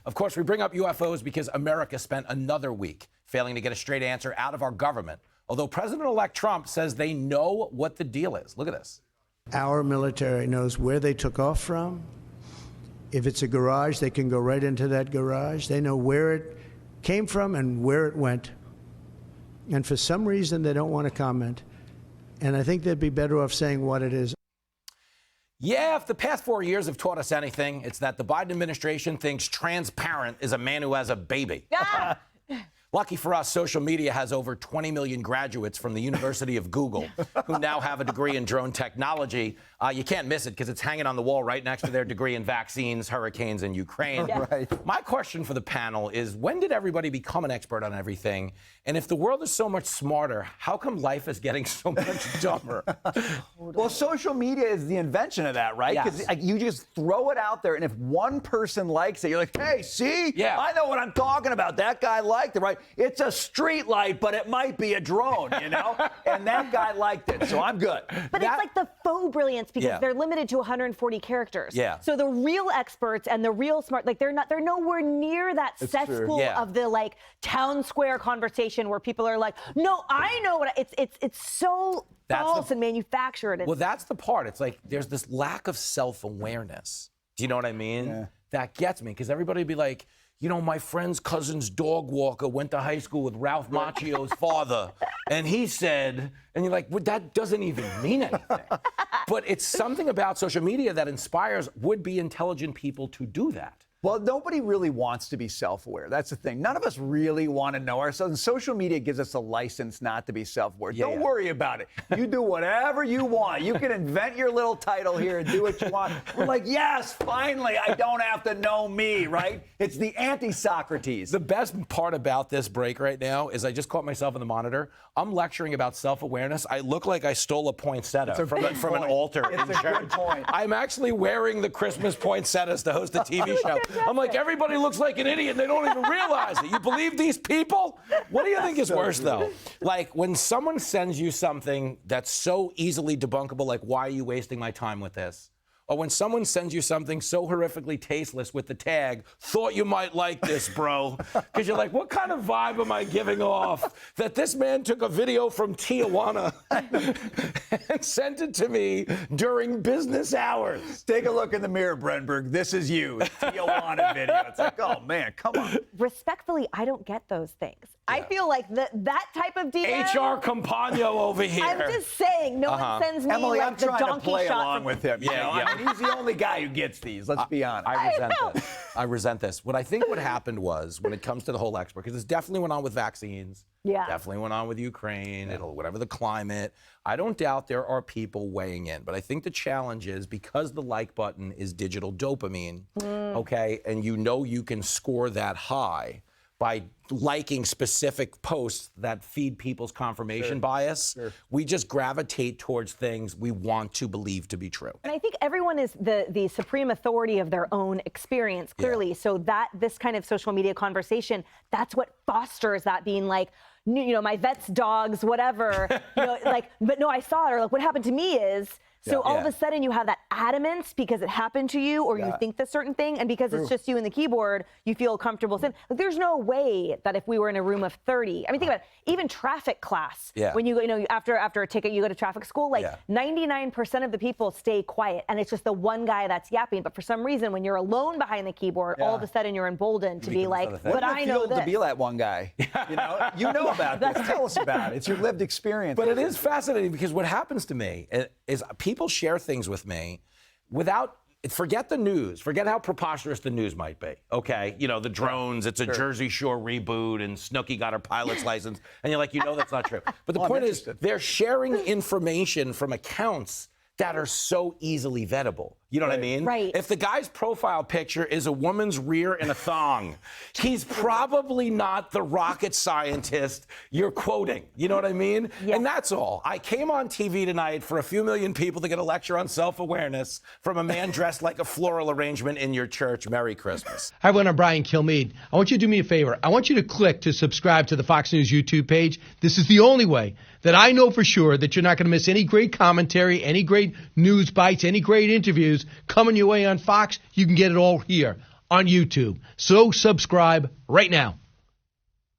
Of course, we bring up UFOs because America spent another week failing to get a straight answer out of our government, although President-elect Trump says they know what the deal is. Look at this. Our military knows where they took off from. If it's a garage, they can go right into that garage. They know where it came from and where it went. And for some reason, they don't want to comment. And I think they'd be better off saying what it is. Yeah, if the past 4 years have taught us anything, it's that the Biden administration thinks transparent is a man who has a baby. Lucky for us, social media has over 20 million graduates from the University of Google who now have a degree in drone technology. You can't miss it because it's hanging on the wall right next to their degree in vaccines, hurricanes, and Ukraine. Yeah. Right. My question for the panel is, when did everybody become an expert on everything? And if the world is so much smarter, how come life is getting so much dumber? Well, social media is the invention of that, right? Because you just throw it out there, and if one person likes it, you're like, hey, see? Yeah. I know what I'm talking about. That guy liked it, right? It's a street light, but it might be a drone, you know? And that guy liked it, so I'm good. But it's like the faux brilliance because they're limited to 140 characters. Yeah. So the real experts and the real smart, like they're nowhere near that cesspool of the like town square conversation where people are like, no, I know what it's so false and manufactured. Well, that's the part. It's like there's this lack of self-awareness. Do you know what I mean? Yeah. That gets me because everybody would be like, you know, my friend's cousin's dog walker went to high school with Ralph Macchio's father, and he said, and you're like, well, that doesn't even mean anything. But it's something about social media that inspires would-be intelligent people to do that. Well, nobody really wants to be self-aware. That's the thing. None of us really want to know ourselves. And social media gives us a license not to be self-aware. Don't worry about it. You do whatever you want. You can invent your little title here and do what you want. We're like, yes, finally, I don't have to know me, right? It's the anti-Socrates. The best part about this break right now is I just caught myself in the monitor. I'm lecturing about self-awareness. I look like I stole a poinsettia from an altar. It's a good point. I'm actually wearing the Christmas poinsettias to host a TV show. I'm like, everybody looks like an idiot and they don't even realize it. You believe these people? What do you think is worse, though? Like, when someone sends you something that's so easily debunkable, like, why are you wasting my time with this? Or when someone sends you something so horrifically tasteless with the tag, thought you might like this, bro. Because you're like, what kind of vibe am I giving off? That this man took a video from Tijuana and sent it to me during business hours. Take a look in the mirror, Brenberg. This is you. Tijuana video. It's like, oh, man, come on. Respectfully, I don't get those things. I feel like that type of DM. HR Compagno over here. I'm just saying, no one sends me Emily, like I'm the trying to donkey play shot along from with him. You know? I mean, he's the only guy who gets these. Let's be honest. I resent this. What I think what happened was, when it comes to the whole expert, because this definitely went on with vaccines. Yeah. Definitely went on with Ukraine, whatever the climate. I don't doubt there are people weighing in, but I think the challenge is because the like button is digital dopamine, okay, and you know you can score that high by liking specific posts that feed people's confirmation bias, we just gravitate towards things we want to believe to be true. And I think everyone is the supreme authority of their own experience, clearly. Yeah. So that this kind of social media conversation, that's what fosters that being like, you know, my vet's dogs, whatever, you know, like, but no, I saw it, or like, what happened to me is. So all of a sudden you have that adamance because it happened to you, or you think the certain thing, and because it's just you and the keyboard, you feel comfortable saying, like, there's no way that if we were in a room of 30, I mean, think about it, even traffic class, when you know, after a ticket, you go to traffic school, like 99% of the people stay quiet, and it's just the one guy that's yapping. But for some reason, when you're alone behind the keyboard, all of a sudden you're emboldened to be like, but I know this. To be that one guy, you know about this. Tell us about it. It's your lived experience. But it is fascinating because what happens to me is people share things with me without, forget the news, forget how preposterous the news might be, okay? You know, the drones, it's a Jersey Shore reboot, and Snooki got her pilot's license, and you're like, you know that's not true. But the point is, they're sharing information from accounts that are so easily vettable. You know what I mean? Right. If the guy's profile picture is a woman's rear in a thong, he's probably not the rocket scientist you're quoting. You know what I mean? Yeah. And that's all. I came on TV tonight for a few million people to get a lecture on self-awareness from a man dressed like a floral arrangement in your church. Merry Christmas. Hi, everyone. I'm Brian Kilmeade. I want you to do me a favor. I want you to click to subscribe to the Fox News YouTube page. This is the only way that I know for sure that you're not going to miss any great commentary, any great news bites, any great interviews coming your way on Fox. You can get it all here on YouTube. So subscribe right now.